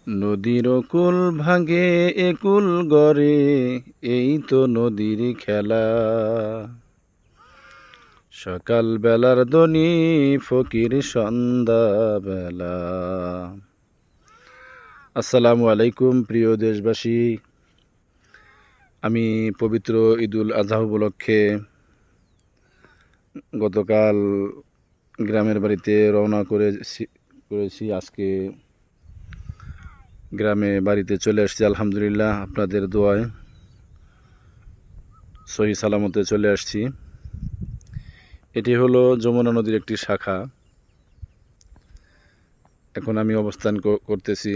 নদীর কুল ভাঙে একুল গড়ে, এই তো নদীর খেলা। সকাল বেলার দনি ফকির সন্ধ্যা বেলা। আসসালামু আলাইকুম প্রিয় দেশবাসী। আমি পবিত্র ঈদুল আজহা উপলক্ষে গতকাল গ্রামের বাড়িতে রওনা করেছি। আজকে গ্রামে বাড়িতে চলে আসছি আলহামদুলিল্লাহ, আপনাদের দোয়ায় সহি সালামতে চলে আসছি। এটি হলো যমুনা নদীর একটি শাখা। এখন আমি অবস্থান করতেছি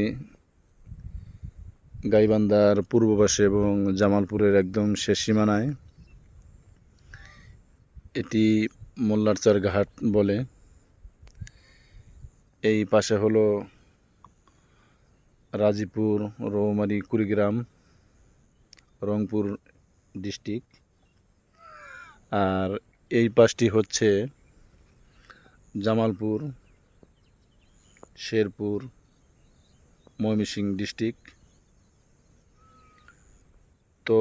গাইবান্ধার পূর্ব পাশে এবং জামালপুরের একদম শেষ সীমানায়। এটি মোল্লারচর ঘাট বলে। এই পাশে হলো রাজীপুর, রৌমারী, কুড়িগ্রাম, রংপুর ডিস্ট্রিক্ট। আর এই পাশটি হচ্ছে জামালপুর, শেরপুর, ময়মনসিংহ ডিস্ট্রিক্ট। তো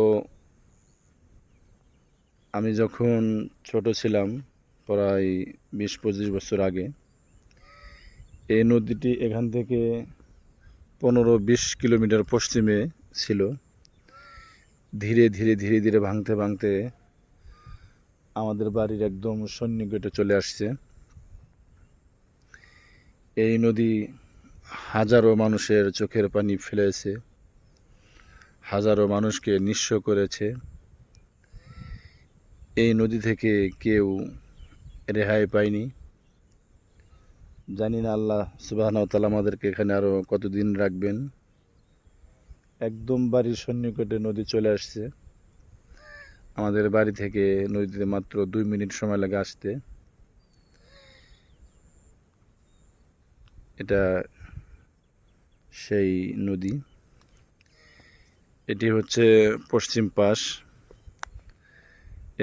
আমি যখন ছোট ছিলাম, প্রায় 20-25 বছর আগে, এই নদীটি এখান থেকে 15-20 কিলোমিটার পশ্চিমে ছিল। ধীরে ধীরে ধীরে ধীরে ভাঙতে ভাঙতে আমাদের বাড়ির একদম সন্নিকটে চলে আসছে। এই নদী হাজারো মানুষের চোখের পানি ফেলেছে, হাজারো মানুষকে নিঃস্ব করেছে। এই নদী থেকে কেউ রেহাই পায়নি। জানি না আল্লাহ সুবহানাহু ওয়া তাআলা আমাদেরকে এখানে আরো কতদিন রাখবেন। একদম বাড়ির সন্নিকটে নদী চলে আসছে। আমাদের বাড়ি থেকে নদীতে মাত্র 2 মিনিট সময় লাগে আসতে। এটা সেই নদী। এটি হচ্ছে পশ্চিম পাশ,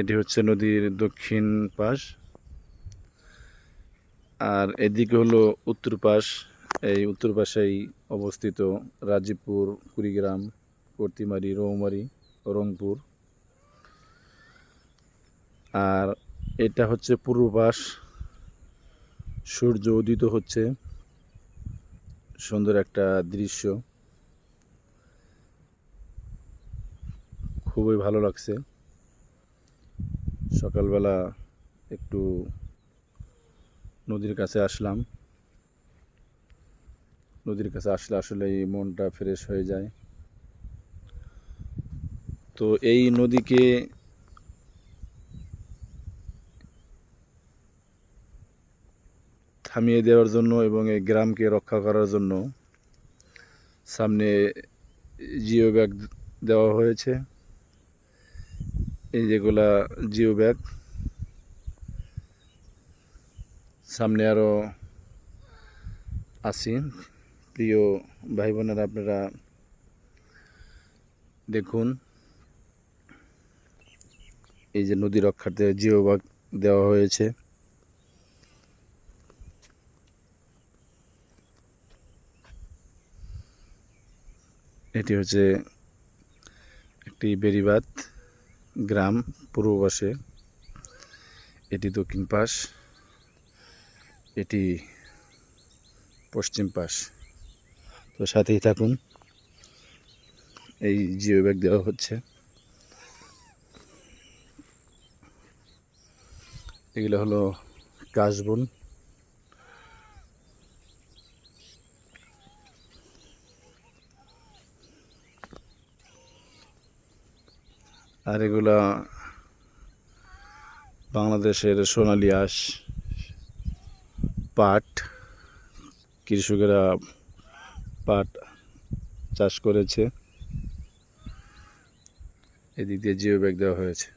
এটি হচ্ছে নদীর দক্ষিণ পাশ, আর এদিকে হলো উত্তর পাশ। এই উত্তর পাশেই অবস্থিত রাজীবপুর, কুড়িগ্রাম, কর্তিমারি, রৌমারী, রংপুর। আর এটা হচ্ছে পূর্ব পাশ। সূর্য উদিত হচ্ছে, সুন্দর একটা দৃশ্য, খুবই ভালো লাগছে। সকালবেলা একটু নদীর কাছে আসলাম। নদীর কাছে আসলে আসলেই মনটা ফ্রেশ হয়ে যায়। তো এই নদীকে থামিয়ে দেওয়ার জন্য এবং এই গ্রামকে রক্ষা করার জন্য সামনে জিও ব্যাগ দেওয়া হয়েছে। এই যেগুলা জিও ব্যাগ, সামনে আরও আছি। প্রিয় ভাই বোনেরা, আপনারা দেখুন, এই যে নদী রক্ষার্থে জিও ব্যাগ দেওয়া হয়েছে। এটি হচ্ছে একটি বেড়িবাঁধ গ্রাম পূর্ব পাশে, এটি দক্ষিণ পাশ, এটি পশ্চিম পাশ। তো সাথেই থাকুন, এই জিও ব্যাগ দেওয়া হচ্ছে। এগুলো হলো কাশবন। আর এগুলা বাংলাদেশের সোনালী আঁশ, পাট। কৃষকেরা পাট চাষ করেছে। এদিক দিয়ে জিও ব্যাগ দেওয়া হয়েছে।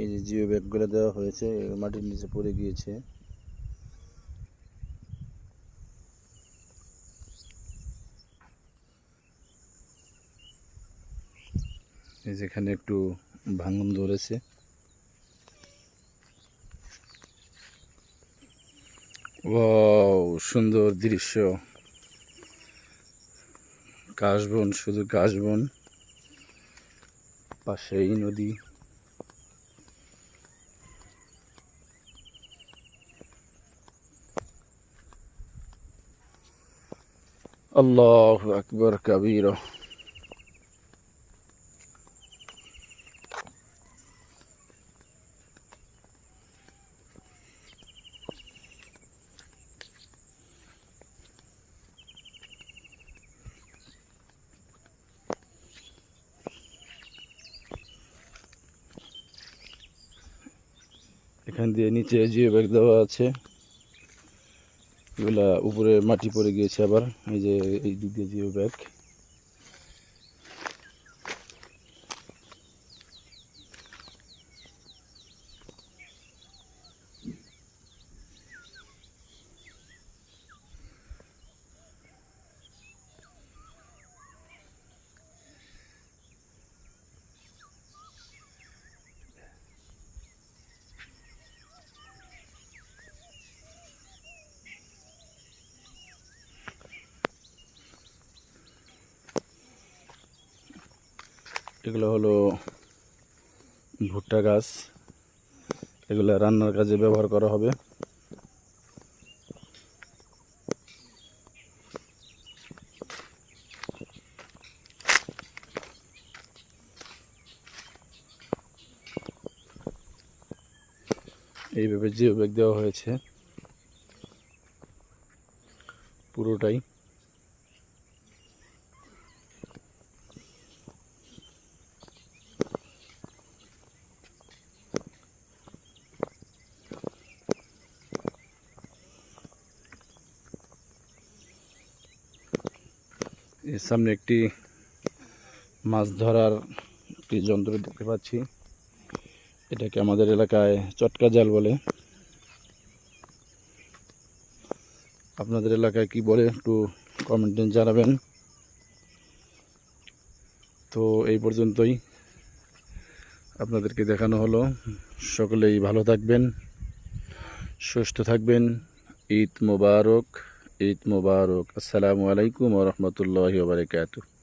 এই যে জিও ব্যাগগুলো দেওয়া হয়েছে, মাটির নিচে পড়ে গিয়েছে। এই যেখানে একটু ভাঙন ধরেছে। ওয়াও, সুন্দর দৃশ্য, কাশবন, শুধু কাশবন, পাশেই নদী। আল্লাহু আকবার কাবীরা। এখান দিয়ে নিচে জিও ব্যাগ দেওয়া আছে, এগুলা উপরে মাটি পড়ে গিয়েছে। আবার এই যে এই দিক দিয়ে জিও ব্যাগ। এগুলো হলো ভুট্টা গাছ, এগুলো রান্নার কাজে ব্যবহার করা হবে। এইভাবে জিও ব্যাগ দেওয়া হয়েছে পুরোটাই। এর সামনে একটি মাছ ধরার একটি যন্ত্র দেখতে পাচ্ছি, এটাকে আমাদের এলাকায় চটকা জাল বলে। আপনাদের এলাকায় কি বলে একটু কমেন্টে জানাবেন। তো এই পর্যন্তই আপনাদেরকে দেখানো হলো। সকলেই ভালো থাকবেন, সুস্থ থাকবেন। ঈদ মোবারক, ঈদ মোবারক। আসসালামু আলাইকুম ওয়া রাহমাতুল্লাহি ওয়া বারাকাতুহু।